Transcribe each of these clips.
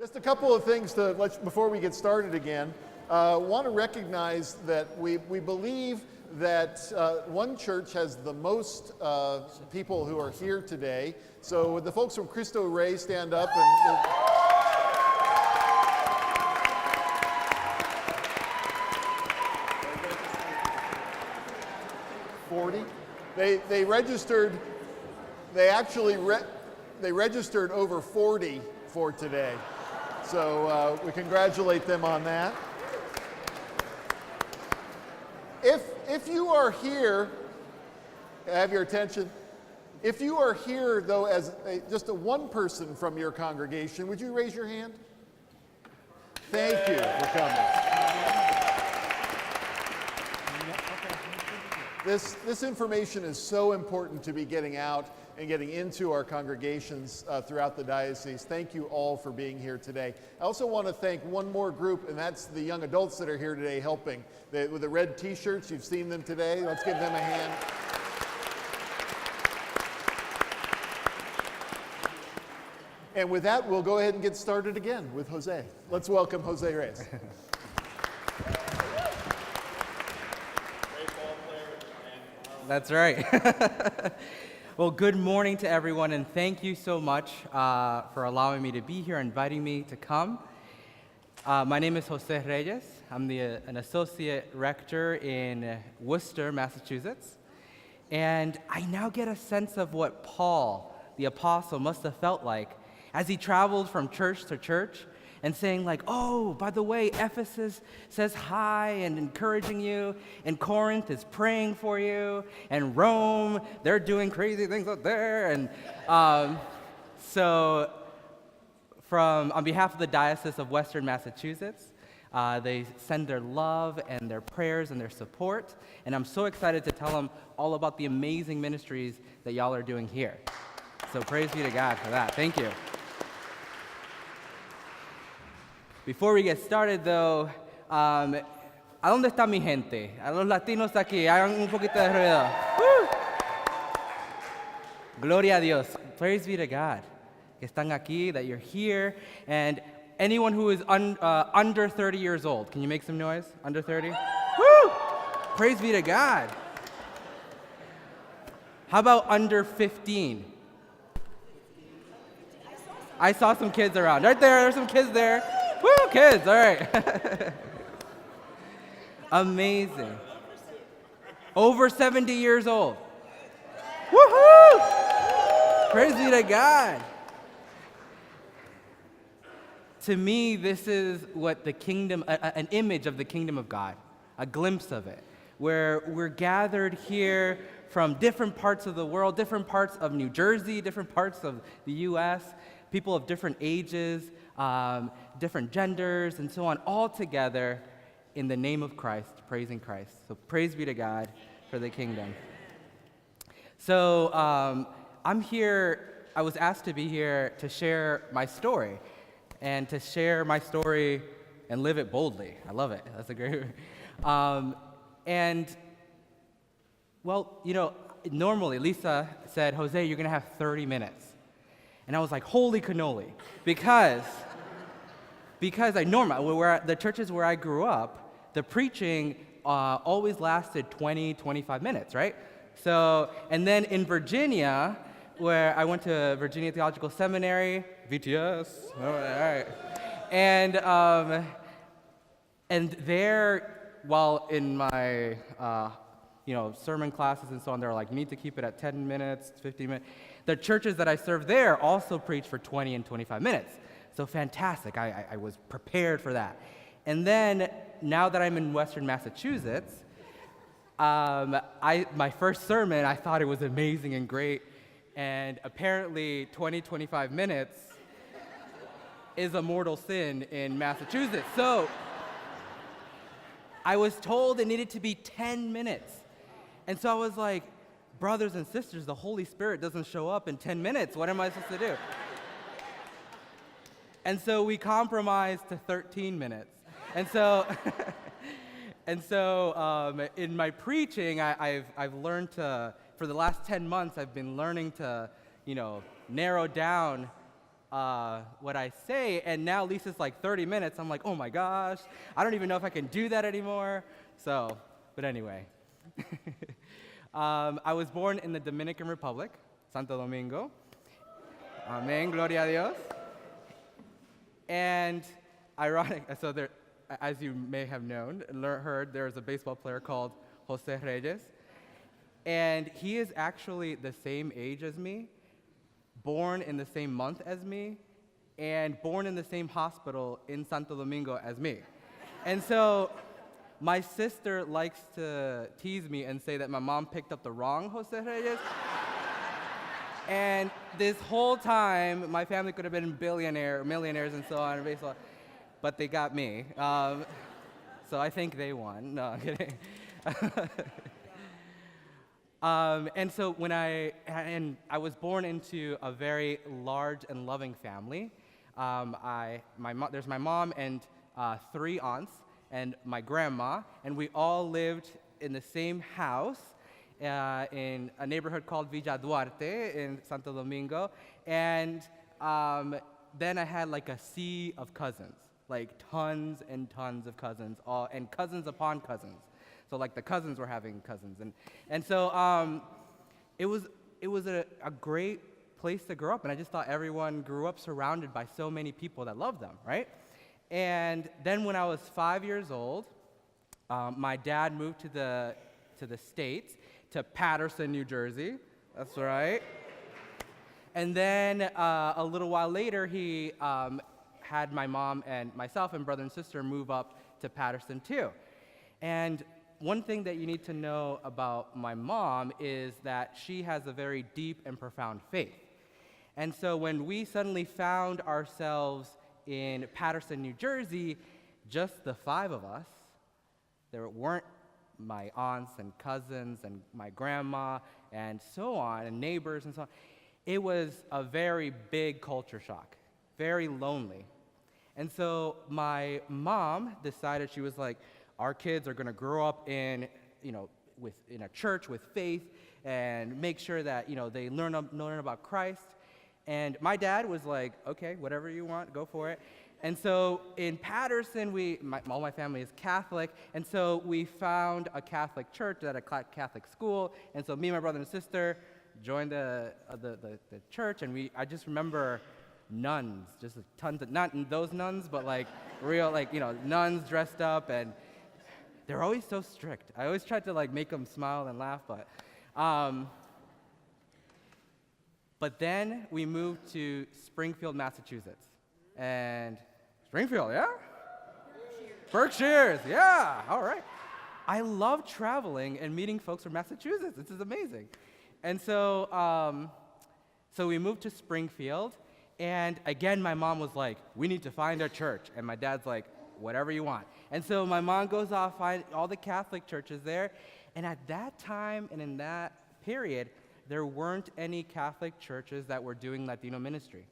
Just a couple of things before we get started again. Want to recognize that we believe that one church has the most people who are here today. So would the folks from Cristo Rey stand up and 40? They registered. They actually registered over 40 for today. So we congratulate them on that. If you are here, I have your attention. If you are here, though, as just a one person from your congregation, would you raise your hand? Thank you for coming. This information is so important to be getting out and getting into our congregations throughout the diocese. Thank you all for being here today. I also want to thank one more group, and that's the young adults that are here today helping. With the red t-shirts, you've seen them today. Let's give them a hand. And with that, we'll go ahead and get started again with Jose. Let's welcome Jose Reyes. That's right. Well, good morning to everyone, and thank you so much for allowing me to be here, inviting me to come. My name is José Reyes. I'm an associate rector in Worcester, Massachusetts. And I now get a sense of what Paul, the apostle, must have felt like as he traveled from church to church and saying like, oh, by the way, Ephesus says hi and encouraging you, and Corinth is praying for you, and Rome, they're doing crazy things out there. And so on behalf of the Diocese of Western Massachusetts, they send their love and their prayers and their support, and I'm so excited to tell them all about the amazing ministries that y'all are doing here. So praise be to God for that. Thank you. Before we get started, though, ¿a dónde está mi gente? A los latinos aquí, hagan un poquito de ruido. ¡Woo! Gloria a Dios. Praise be to God. Que están aquí, that you're here. And anyone who is under 30 years old, can you make some noise? Under 30? Woo! Praise be to God. How about under 15? I saw some kids around. Right there, there's some kids there. Woo, kids, all right. Amazing. Over 70 years old. Woohoo! Praise be to God. To me, this is what the kingdom, an image of the kingdom of God, a glimpse of it, where we're gathered here from different parts of the world, different parts of New Jersey, different parts of the U.S., people of different ages, different genders, and so on, all together in the name of Christ, praising Christ. So praise be to God for the kingdom. So I'm here, I was asked to be here to share my story, and to share my story and live it boldly. I love it. That's a great and, well, you know, normally Lisa said, Jose, you're going to have 30 minutes. And I was like, holy cannoli, because the churches where I grew up, the preaching always lasted 20, 25 minutes, right? So, and then in Virginia, where I went to Virginia Theological Seminary, VTS, all right. And there, while in my, sermon classes and so on, they're like, you need to keep it at 10 minutes, 15 minutes. The churches that I served there also preach for 20 and 25 minutes. So fantastic, I was prepared for that. And then, now that I'm in Western Massachusetts, my first sermon, I thought it was amazing and great. And apparently 20, 25 minutes is a mortal sin in Massachusetts. So I was told it needed to be 10 minutes. And so I was like, brothers and sisters, the Holy Spirit doesn't show up in 10 minutes. What am I supposed to do? And so we compromised to 13 minutes. And so, in my preaching, I've learned to, for the last 10 months, I've been learning to, narrow down what I say, and now at least it's like 30 minutes. I'm like, oh my gosh, I don't even know if I can do that anymore. So, but anyway. I was born in the Dominican Republic, Santo Domingo. Amen, gloria a Dios. And ironic, so there, as you may have known, heard, there's a baseball player called José Reyes. And he is actually the same age as me, born in the same month as me, and born in the same hospital in Santo Domingo as me. And so my sister likes to tease me and say that my mom picked up the wrong José Reyes. And this whole time, my family could have been millionaires and so on, baseball, but they got me. So I think they won. No, I'm kidding. And so when I was born into a very large and loving family. There's my mom and 3 aunts and my grandma, and we all lived in the same house in a neighborhood called Villa Duarte in Santo Domingo. And then I had like a sea of cousins, like tons and tons of cousins, and cousins upon cousins. So like the cousins were having cousins, and so it was a great place to grow up, and I just thought everyone grew up surrounded by so many people that loved them, right? And then when I was 5 years old, my dad moved to the States, to Paterson, New Jersey. That's right. And then a little while later, he had my mom and myself and brother and sister move up to Paterson too. And one thing that you need to know about my mom is that she has a very deep and profound faith. And so when we suddenly found ourselves in Paterson, New Jersey, just the 5 of us, there weren't my aunts and cousins and my grandma and so on, and neighbors and so on. It was a very big culture shock, very lonely. And so my mom decided, she was like, our kids are going to grow up in a church with faith and make sure that, they learn about Christ. And my dad was like, okay, whatever you want, go for it. And so in Paterson, all my family is Catholic, and so we found a Catholic church at a Catholic school. And so me and my brother and sister joined the church, and I just remember nuns, just tons of, not those nuns, but like real, nuns dressed up, and they're always so strict. I always tried to make them smile and laugh, but then we moved to Springfield, Massachusetts. And Springfield, yeah? Berkshires, yeah, all right. I love traveling and meeting folks from Massachusetts. This is amazing. And so, so we moved to Springfield, and again, my mom was like, we need to find a church. And my dad's like, whatever you want. And so my mom goes off, find all the Catholic churches there, and at that time and in that period, there weren't any Catholic churches that were doing Latino ministry.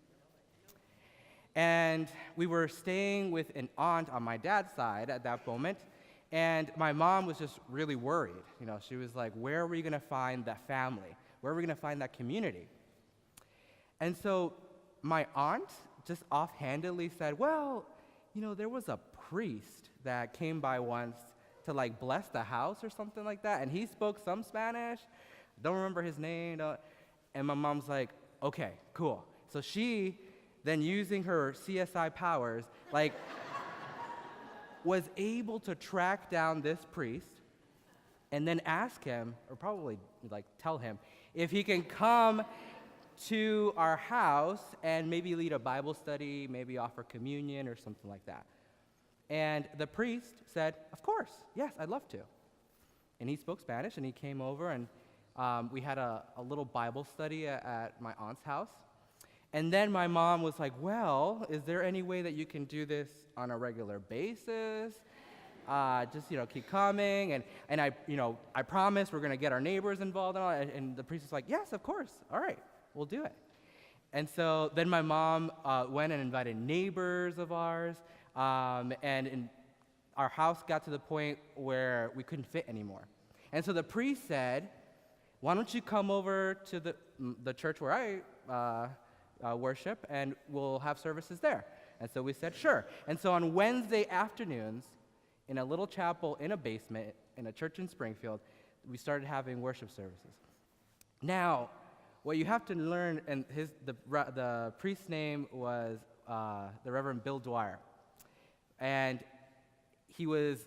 And we were staying with an aunt on my dad's side at that moment, and my mom was just really worried. She was like, where are we going to find that family? Where are we going to find that community? And so my aunt just offhandedly said, well, there was a priest that came by once to bless the house or something like that, and he spoke some Spanish. Don't remember his name. And my mom's like, okay, cool. So she, then using her CSI powers, was able to track down this priest and then ask him, or probably tell him, if he can come to our house and maybe lead a Bible study, maybe offer communion or something like that. And the priest said, of course, yes, I'd love to. And he spoke Spanish, and he came over, and we had a little Bible study at my aunt's house. And then my mom was like, well, is there any way that you can do this on a regular basis? Just, keep coming. And I promise we're going to get our neighbors involved. And the priest was like, yes, of course. All right, we'll do it. And so then my mom went and invited neighbors of ours. And our house got to the point where we couldn't fit anymore. And so the priest said, why don't you come over to the church where I worship, and we'll have services there. And so we said, sure. And so on Wednesday afternoons, in a little chapel in a basement in a church in Springfield, we started having worship services. Now, what you have to learn, and the priest's name was the Reverend Bill Dwyer, and he was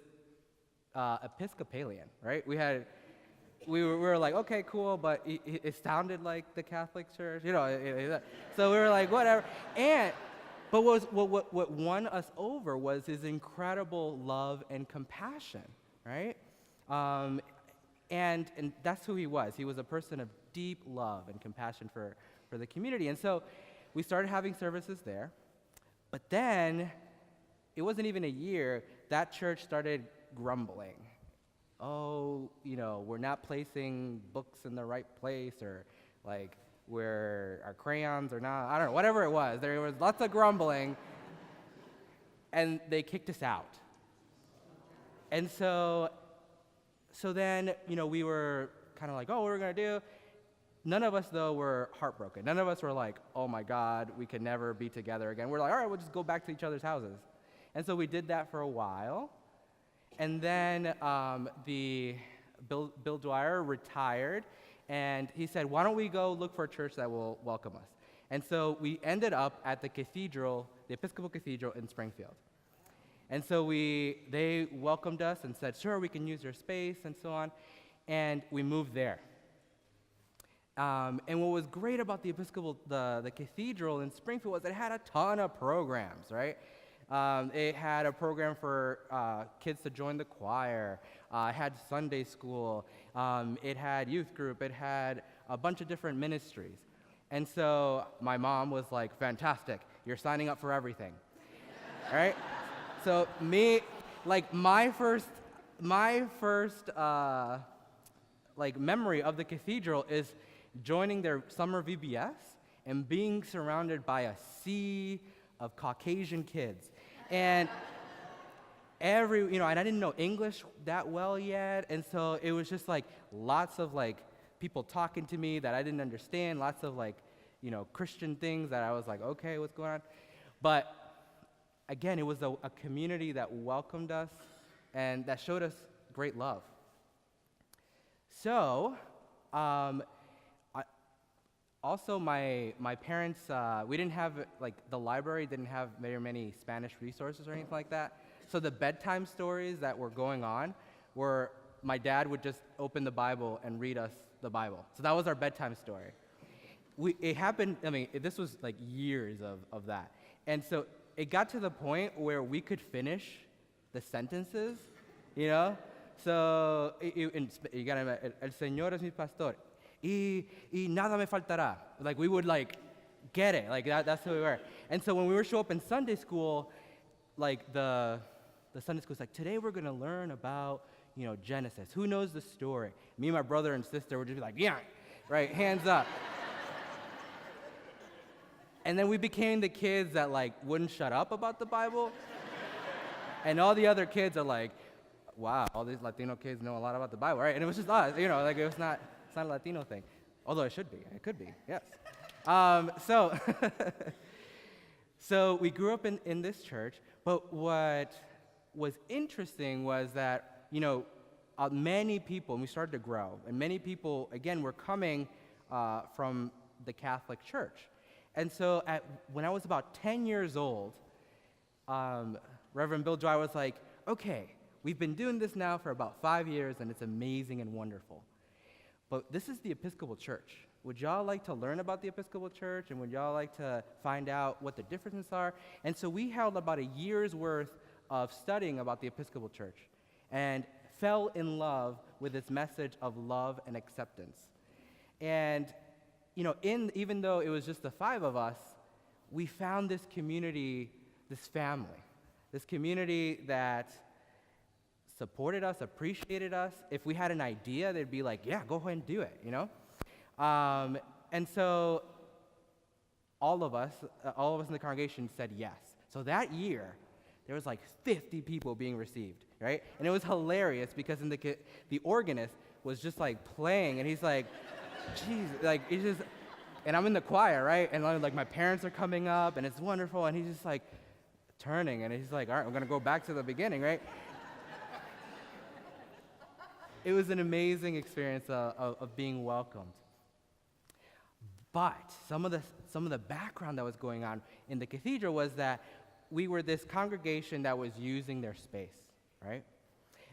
Episcopalian, right? We were like, okay, cool, but it sounded like the Catholic Church, so we were like, whatever. But what won us over was his incredible love and compassion, right? And that's who he was. He was a person of deep love and compassion for the community. And so we started having services there. But then, it wasn't even a year, that church started grumbling. Oh, we're not placing books in the right place, or like where our crayons are not, I don't know, whatever it was. There was lots of grumbling, and they kicked us out. And so then, we were kind of like, oh, what are we going to do? None of us, though, were heartbroken. None of us were like, oh my God, we can never be together again. We're like, all right, we'll just go back to each other's houses. And so we did that for a while. And then Bill Dwyer retired, and he said, why don't we go look for a church that will welcome us? And so we ended up at the cathedral, the Episcopal Cathedral in Springfield. And so they welcomed us and said, sure, we can use your space and so on. And we moved there. And what was great about the cathedral in Springfield was it had a ton of programs, right? It had a program for kids to join the choir. It had Sunday school. It had youth group. It had a bunch of different ministries. And so my mom was like, fantastic, you're signing up for everything, right? So my first memory of the cathedral is joining their summer VBS and being surrounded by a sea of Caucasian kids. And and I didn't know English that well yet, and so it was just like lots of like people talking to me that I didn't understand, lots of like, Christian things that I was like, okay, what's going on? But again, it was a community that welcomed us and that showed us great love. So, also my parents, we didn't have, the library didn't have very many Spanish resources or anything like that. So the bedtime stories that were going on were my dad would just open the Bible and read us the Bible. So that was our bedtime story. It happened, this was like years of that. And so it got to the point where we could finish the sentences, So you gotta, el Señor es mi pastor, y nada me faltará. Like we would get it, that's who we were. And so when we were show up in Sunday school, the Sunday school was like, today we're gonna learn about, Genesis. Who knows the story? Me and my brother and sister would just be like, yeah, right, hands up. And then we became the kids that wouldn't shut up about the Bible. And all the other kids are like, wow, all these Latino kids know a lot about the Bible, right? And it was just us, it's not a Latino thing. Although it should be, it could be, yes. So we grew up in this church, but what was interesting was that, many people, and we started to grow, and many people, again, were coming from the Catholic Church. And so when I was about 10 years old, Reverend Bill Dwyer was like, okay, we've been doing this now for about 5 years, and it's amazing and wonderful. But this is the Episcopal Church. Would y'all like to learn about the Episcopal Church, and would y'all like to find out what the differences are? And so we held about a year's worth of studying about the Episcopal Church and fell in love with its message of love and acceptance. And even though it was just the 5 of us, we found this community, this family, this community that supported us, appreciated us. If we had an idea, they'd be like, yeah, go ahead and do it, And so all of us in the congregation said yes. So that year, there was 50 people being received, right? And it was hilarious because the organist was just playing, and he's like, geez, and I'm in the choir, right? And like my parents are coming up, and it's wonderful, and he's just like turning, and he's like, all right, we're gonna go back to the beginning, right? It was an amazing experience of being welcomed. But some of the background that was going on in the cathedral was that we were this congregation that was using their space, right?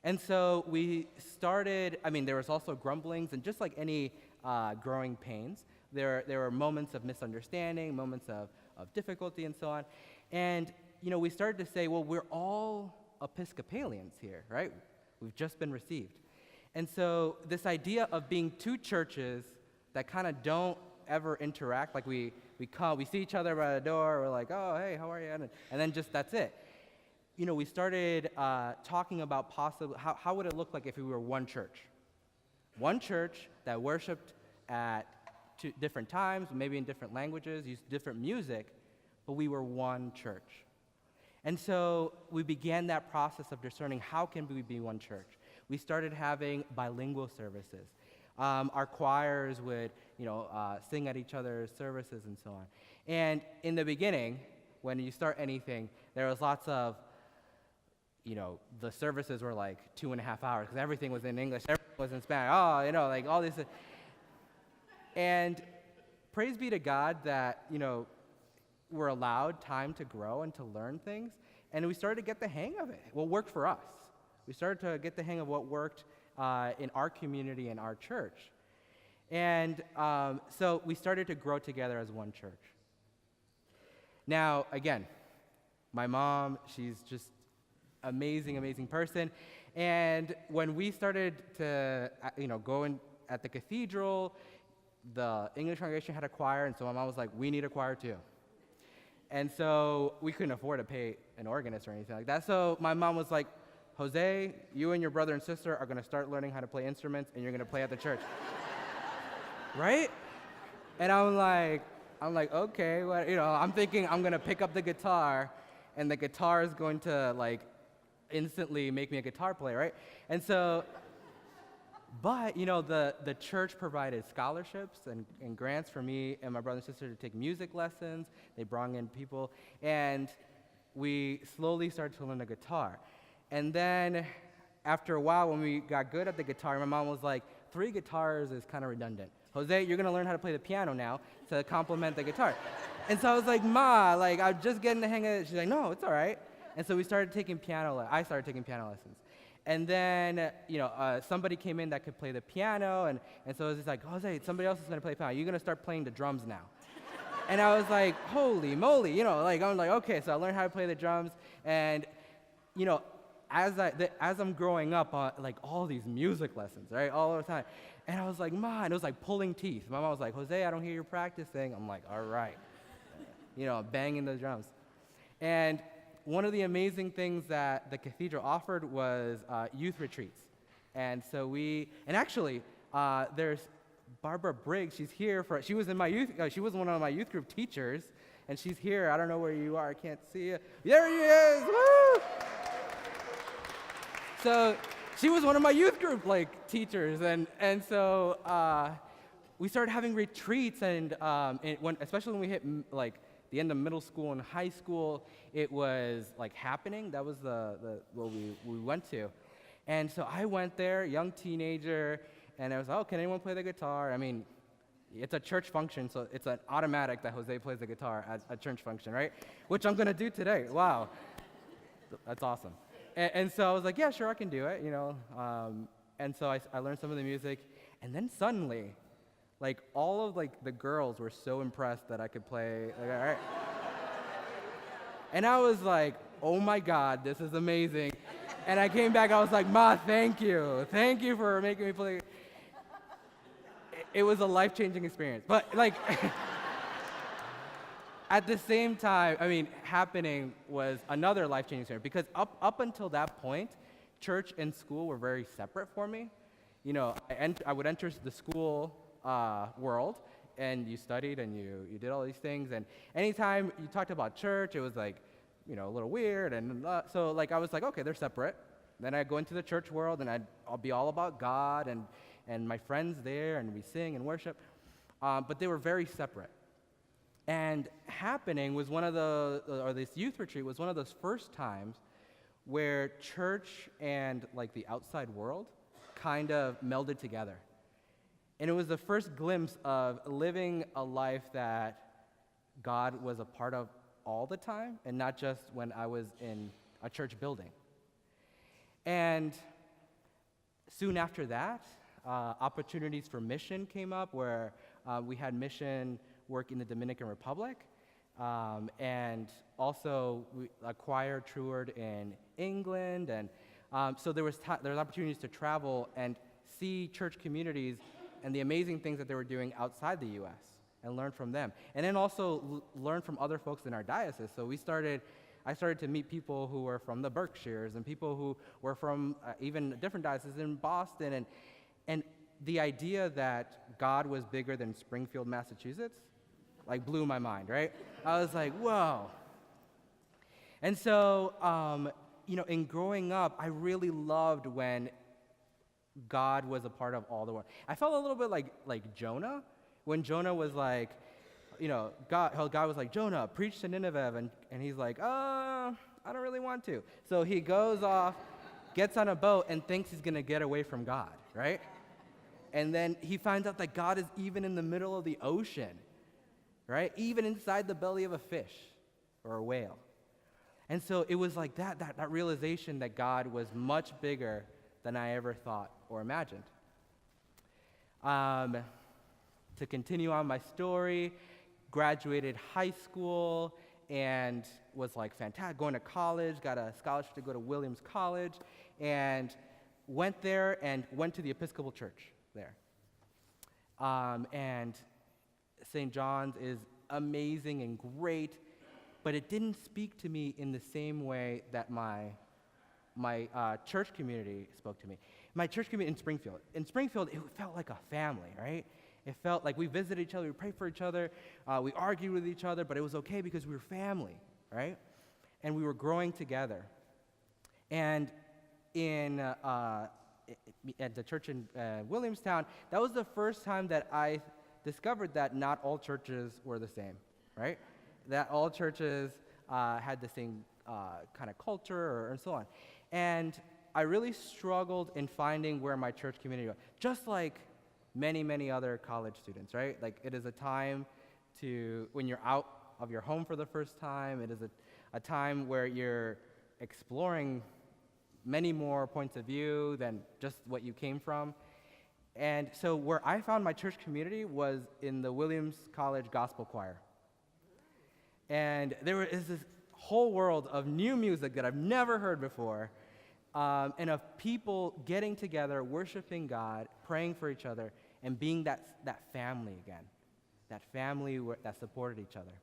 And so we started, there was also grumblings, and just like any growing pains, there were moments of misunderstanding, moments of difficulty, and so on. And, we started to say, well, we're all Episcopalians here, right? We've just been received. And so this idea of being two churches that kind of don't ever interact, like we see each other by the door, we're like, oh, hey, how are you? And then just that's it. We started talking about possibly how would it look like if we were one church that worshiped at two different times, maybe in different languages, used different music, but we were one church. And so we began that process of discerning how can we be one church. We started having bilingual services. Our choirs would, sing at each other's services and so on. And in the beginning, when you start anything, there was lots of, the services were like 2.5 hours because everything was in English, everything was in Spanish. Like all this. And praise be to God that, we're allowed time to grow and to learn things. And we started to get the hang of it, what worked for us. We started to get the hang of what worked in our community and our church. And so we started to grow together as one church. Now, again, my mom, she's just amazing person. And when we started to, go in at the cathedral, the English congregation had a choir, and so my mom was like, we need a choir too. And so we couldn't afford to pay an organist or anything like that. So my mom was like, Jose, you and your brother and sister are going to start learning how to play instruments, and you're going to play at the church. Right? And I'm like, okay, well, I'm thinking I'm going to pick up the guitar, and the guitar is going to, instantly make me a guitar player, right? And so, but, the church provided scholarships and grants for me and my brother and sister to take music lessons. They brought in people, and we slowly started to learn the guitar. And then after a while, when we got good at the guitar, my mom was like, 3 guitars is kind of redundant. Jose, you're going to learn how to play the piano now to complement the guitar. And so I was like, Ma, I'm just getting the hang of it. She's like, no, it's all right. And so I started taking piano lessons. And then, somebody came in that could play the piano, and so it was just like, Jose, somebody else is going to play piano. You're going to start playing the drums now. And I was like, holy moly, I'm like, okay. So I learned how to play the drums, and, as I'm growing up, all these music lessons, right, all the time. And I was like, Ma, and it was like pulling teeth. My mom was like, Jose, I don't hear you practicing. I'm like, all right. Banging the drums. And one of the amazing things that the cathedral offered was youth retreats. And so actually, there's Barbara Briggs. She was in my she was one of my youth group teachers, and she's here. I don't know where you are. I can't see you. There he is. Woo! So she was one of my youth group teachers, and so we started having retreats, and especially when we hit the end of middle school and high school, it was happening. That was what we went to. And so I went there, young teenager, and I was like, oh, can anyone play the guitar? It's a church function, so it's an automatic that Jose plays the guitar at a church function, right? Which I'm going to do today. Wow. That's awesome. And so I was like, yeah, sure, I can do it, And so I learned some of the music, and then suddenly, all of the girls were so impressed that I could play. All right. And I was like, oh my God, this is amazing. And I came back, I was like, Ma, thank you for making me play. It was a life-changing experience, but at the same time, happening was another life-changing experience, because up until that point, church and school were very separate for me. I would enter the school world, and you studied and you did all these things, and anytime you talked about church, it was a little weird, and so I was like, okay, they're separate. Then I go into the church world, and I'll be all about God and my friends there, and we sing and worship. but they were very separate. And happening was this youth retreat was one of those first times where church and like the outside world kind of melded together. And it was the first glimpse of living a life that God was a part of all the time, and not just when I was in a church building. And soon after that, opportunities for mission came up where we had mission work in the Dominican Republic, and also we acquired toured in England, and so there was opportunities to travel and see church communities and the amazing things that they were doing outside the U.S. and learn from them, and then also learn from other folks in our diocese. So I started to meet people who were from the Berkshires and people who were from even different dioceses in Boston, and the idea that God was bigger than Springfield, Massachusetts, like blew my mind, right? I was like, whoa. And so, in growing up, I really loved when God was a part of all the world. I felt a little bit like Jonah, when Jonah was like, God was like, Jonah, preach to Nineveh, and he's like, I don't really want to. So he goes off, gets on a boat, and thinks he's gonna get away from God, right? And then he finds out that God is even in the middle of the ocean, right? Even inside the belly of a fish or a whale. And so it was like that realization that God was much bigger than I ever thought or imagined. To continue on my story, graduated high school and was like fantastic, going to college, got a scholarship to go to Williams College, and went there and went to the Episcopal Church there. And St. John's is amazing and great, but it didn't speak to me in the same way that my church community spoke to me. My church community in Springfield, it felt like a family, right? It felt like we visited each other, we prayed for each other, we argued with each other, but it was okay because we were family, right? And we were growing together. And at the church in Williamstown, that was the first time that I discovered that not all churches were the same, right? That all churches had the same kind of culture and so on. And I really struggled in finding where my church community was, just like many other college students, right? Like it is a time when you're out of your home for the first time, it is a time where you're exploring many more points of view than just what you came from. And so where I found my church community was in the Williams College Gospel Choir. And there is this whole world of new music that I've never heard before, and of people getting together, worshiping God, praying for each other, and being that family again, that family that supported each other.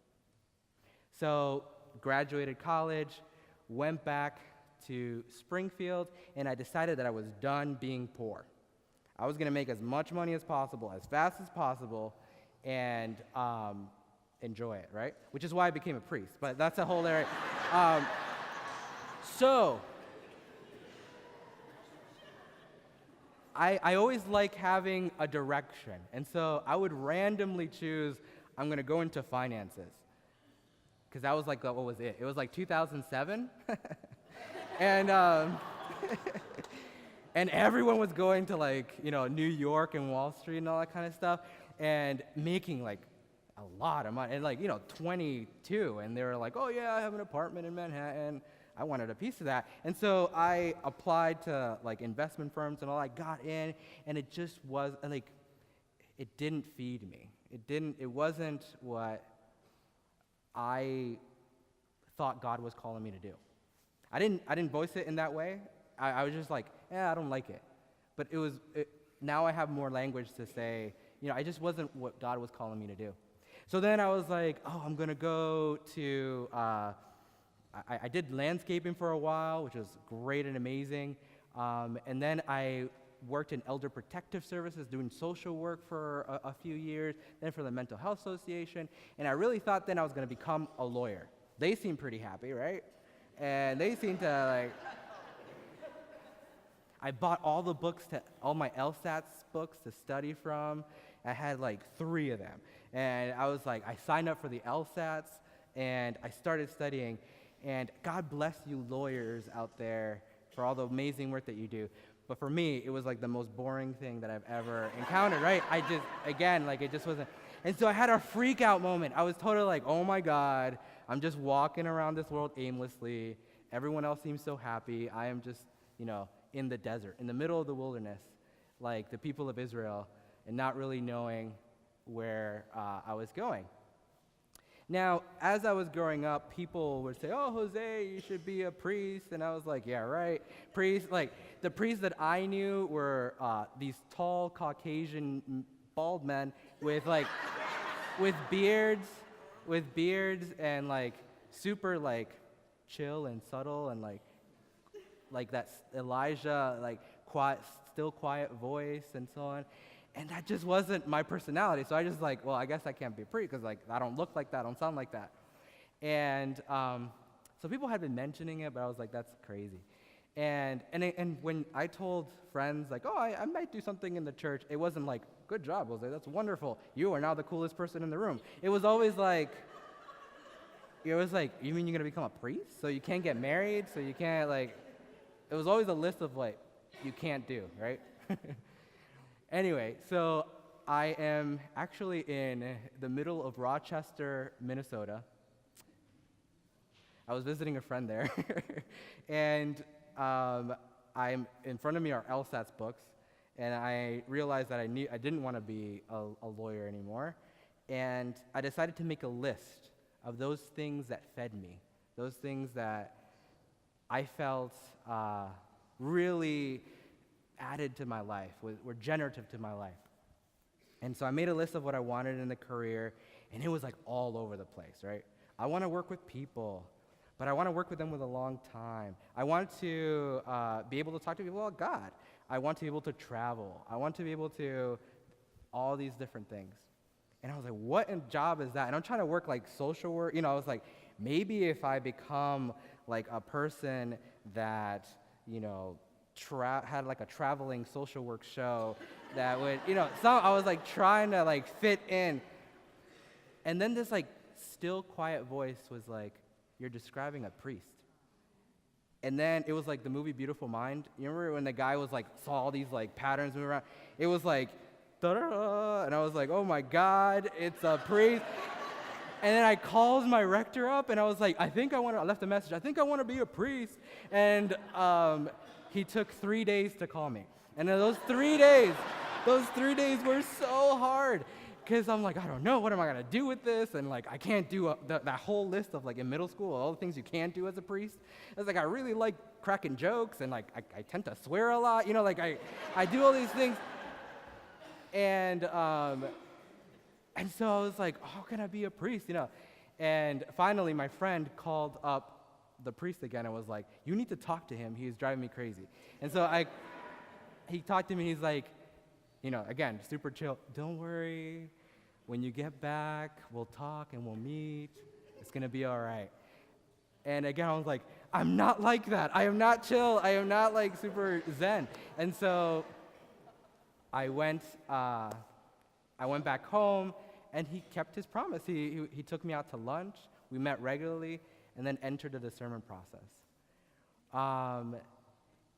So graduated college, went back to Springfield, and I decided that I was done being poor. I was going to make as much money as possible, as fast as possible, and enjoy it, right? Which is why I became a priest, but that's a whole area. So I always like having a direction, and so I would randomly choose, I'm going to go into finances, because that was like, what was it? It was like 2007, and and everyone was going to like, New York and Wall Street and all that kind of stuff, and making like a lot of money, and like, 22, and they were like, oh yeah, I have an apartment in Manhattan. I wanted a piece of that. And so I applied to like investment firms and all. I got in, and it just was like, it didn't feed me. It wasn't what I thought God was calling me to do. I didn't voice it in that way. I was just like, I don't like it. But now I have more language to say, I just wasn't what God was calling me to do. So then I was like, I'm going to go to, I did landscaping for a while, which was great and amazing. And then I worked in elder protective services, doing social work for a few years, then for the Mental Health Association. And I really thought then I was going to become a lawyer. They seemed pretty happy, right? And they seemed to like, I bought all my LSATs books to study from, I had like 3 of them. And I was like, I signed up for the LSATs, and I started studying. And God bless you lawyers out there for all the amazing work that you do. But for me, it was like the most boring thing that I've ever encountered, right? It just wasn't. And so I had a freak out moment. I was totally like, oh my God, I'm just walking around this world aimlessly. Everyone else seems so happy. I am just, in the desert, in the middle of the wilderness, like the people of Israel, and not really knowing where I was going. Now, as I was growing up, people would say, oh, Jose, you should be a priest. And I was like, yeah, right. Priest, like, the priests that I knew were these tall, Caucasian, bald men with, like, with beards and, like, super, like, chill and subtle and, like that Elijah, like, still quiet voice and so on. And that just wasn't my personality. So I just like, well, I guess I can't be a priest because like I don't look like that, I don't sound like that. And so people had been mentioning it, but I was like, that's crazy. And when I told friends like, oh, I might do something in the church, it wasn't like, good job, Jose, that's wonderful. You are now the coolest person in the room. It was always like, you mean you're gonna become a priest? So you can't get married? So you can't like, it was always a list of like, you can't do, right? Anyway, so I am actually in the middle of Rochester, Minnesota. I was visiting a friend there, and I'm in front of me are LSATs books, and I realized that I didn't want to be a lawyer anymore, and I decided to make a list of those things that fed me, those things that I felt really added to my life, were generative to my life. And so I made a list of what I wanted in the career, and it was like all over the place, right? I want to work with people, but I want to work with them with a long time. I want to be able to talk to people about God. I want to be able to travel. I want to be able to all these different things. And I was like, what job is that? And I'm trying to work like social work. I was like, maybe if I become like a person that, had like a traveling social work show that would, I was like trying to like fit in. And then this like still quiet voice was like, you're describing a priest. And then it was like the movie Beautiful Mind. You remember when the guy was like, saw all these like patterns move around? It was like, da-da-da, and I was like, oh my God, it's a priest. And then I called my rector up and I was like, I left a message, I think I want to be a priest. And he took 3 days to call me. And those 3 days were so hard. Because I'm like, I don't know, what am I going to do with this? And like, I can't do that whole list of like in middle school, all the things you can't do as a priest. I was like, I really like cracking jokes and like, I tend to swear a lot, I do all these things. And so I was like, how can I be a priest, And finally, my friend called up the priest again and was like, you need to talk to him. He's driving me crazy. And so he talked to me. He's like, again, super chill. Don't worry. When you get back, we'll talk and we'll meet. It's going to be all right. And again, I was like, I'm not like that. I am not chill. I am not like super zen. And so I went back home, and he kept his promise. He took me out to lunch. We met regularly, and then entered the discernment process.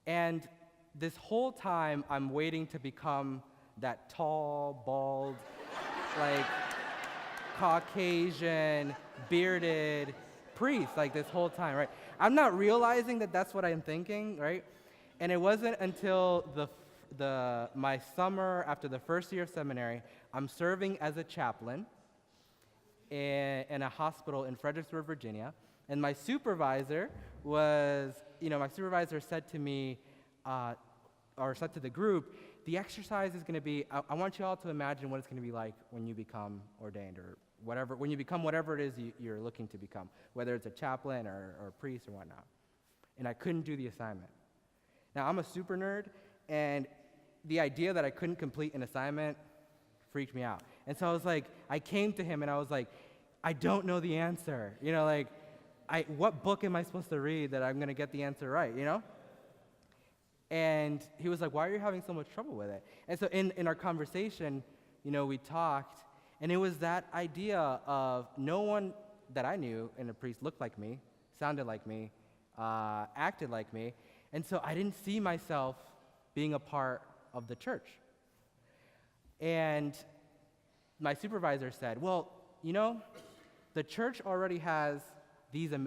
And this whole time, I'm waiting to become that tall, bald, like Caucasian, bearded priest, like this whole time, right? I'm not realizing that that's what I'm thinking, right? And it wasn't until my summer after the first year of seminary, I'm serving as a chaplain in a hospital in Fredericksburg, Virginia. And my supervisor said to me, or said to the group, the exercise is going to be, I want you all to imagine what it's going to be like when you become ordained or whatever, when you become whatever it is you're looking to become, whether it's a chaplain or a priest or whatnot. And I couldn't do the assignment. Now, I'm a super nerd, and the idea that I couldn't complete an assignment freaked me out. And so I came to him and I was like, I don't know the answer. What book am I supposed to read that I'm going to get the answer right, And he was like, why are you having so much trouble with it? And so in our conversation, we talked, and it was that idea of no one that I knew in a priest looked like me, sounded like me, acted like me, and so I didn't see myself being a part of the church. And my supervisor said, well, the church already has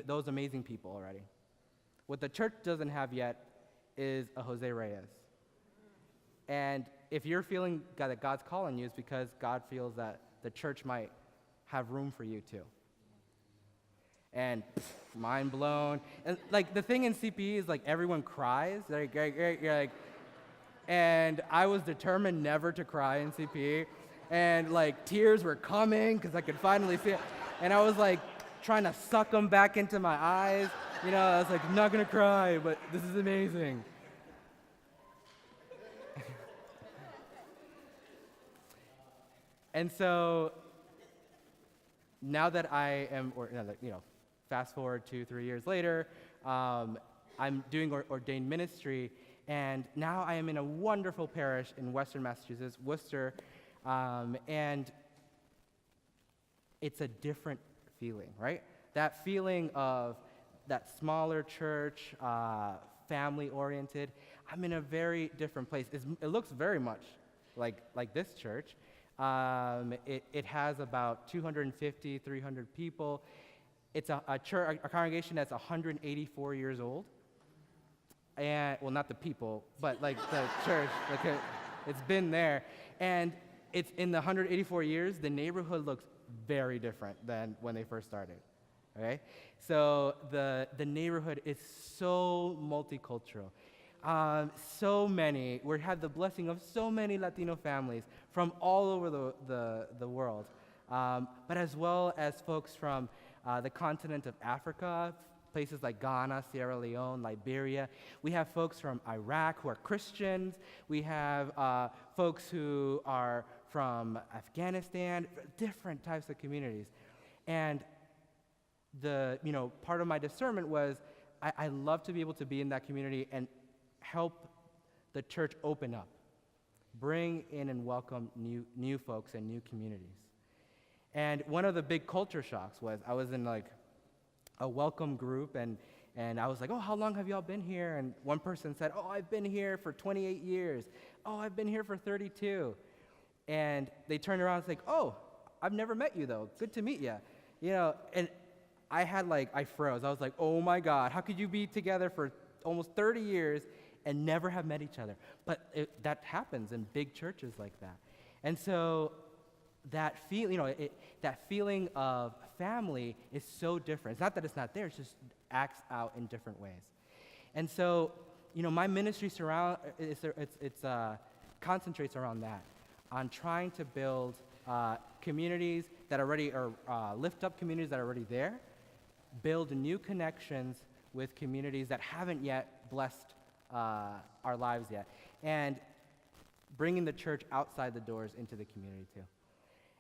those amazing people already. What the church doesn't have yet is a Jose Reyes. And if you're feeling that God's calling you, it's because God feels that the church might have room for you too. And mind blown. And like the thing in CPE is like everyone cries. You're like, and I was determined never to cry in CPE. And like tears were coming because I could finally see it. And I was like trying to suck them back into my eyes. I was like, I'm not gonna cry, but this is amazing. And so now that I am, fast forward 2-3 years later, I'm doing ordained ministry, and now I am in a wonderful parish in Western Massachusetts, Worcester, and it's a different feeling, right? That feeling of that smaller church, family-oriented. I'm in a very different place. It looks very much like this church. It has about 250, 300 people. It's a church, a congregation that's 184 years old. And, well, not the people, but like the church, it's been there. And it's in the 184 years, the neighborhood looks very different than when they first started, okay? So the neighborhood is so multicultural. We had the blessing of so many Latino families from all over the world, but as well as folks from the continent of Africa, places like Ghana, Sierra Leone, Liberia. We have folks from Iraq who are Christians. We have folks who are from Afghanistan, different types of communities. And part of my discernment was I love to be able to be in that community and help the church open up, bring in and welcome new folks and new communities. And one of the big culture shocks was I was in like a welcome group, and I was like, oh, how long have y'all been here? And one person said, oh, I've been here for 28 years. Oh, I've been here for 32. And they turned around and said, oh, I've never met you though. Good to meet you. And I froze. I was like, oh my God, how could you be together for almost 30 years and never have met each other? But that happens in big churches like that. And so that feeling of family is so different. It's not that it's not there, it just acts out in different ways. And so, my ministry concentrates around that, on trying to build communities that already are, lift up communities that are already there, build new connections with communities that haven't yet blessed our lives yet, and bringing the church outside the doors into the community too.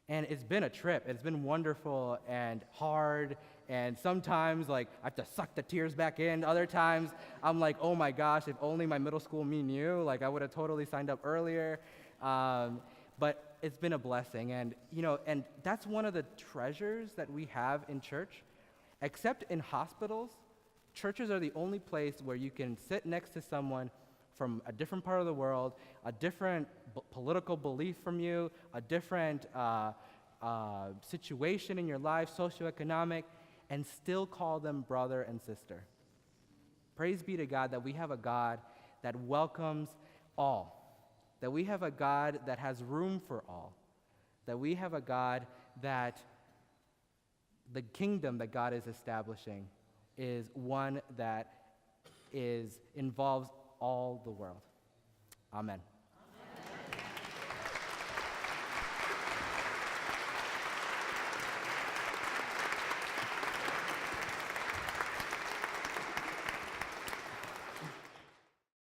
And it's been a trip. It's been wonderful and hard, and sometimes I have to suck the tears back in. Other times I'm like, oh my gosh, if only my middle school me knew, I would have totally signed up earlier. But it's been a blessing, and that's one of the treasures that we have in church. Except in hospitals, churches are the only place where you can sit next to someone from a different part of the world, a different political belief from you, a different situation in your life, socioeconomic, and still call them brother and sister. Praise be to God that we have a God that welcomes all, that we have a God that has room for all, that we have a God that the kingdom that God is establishing is one that involves all the world. Amen.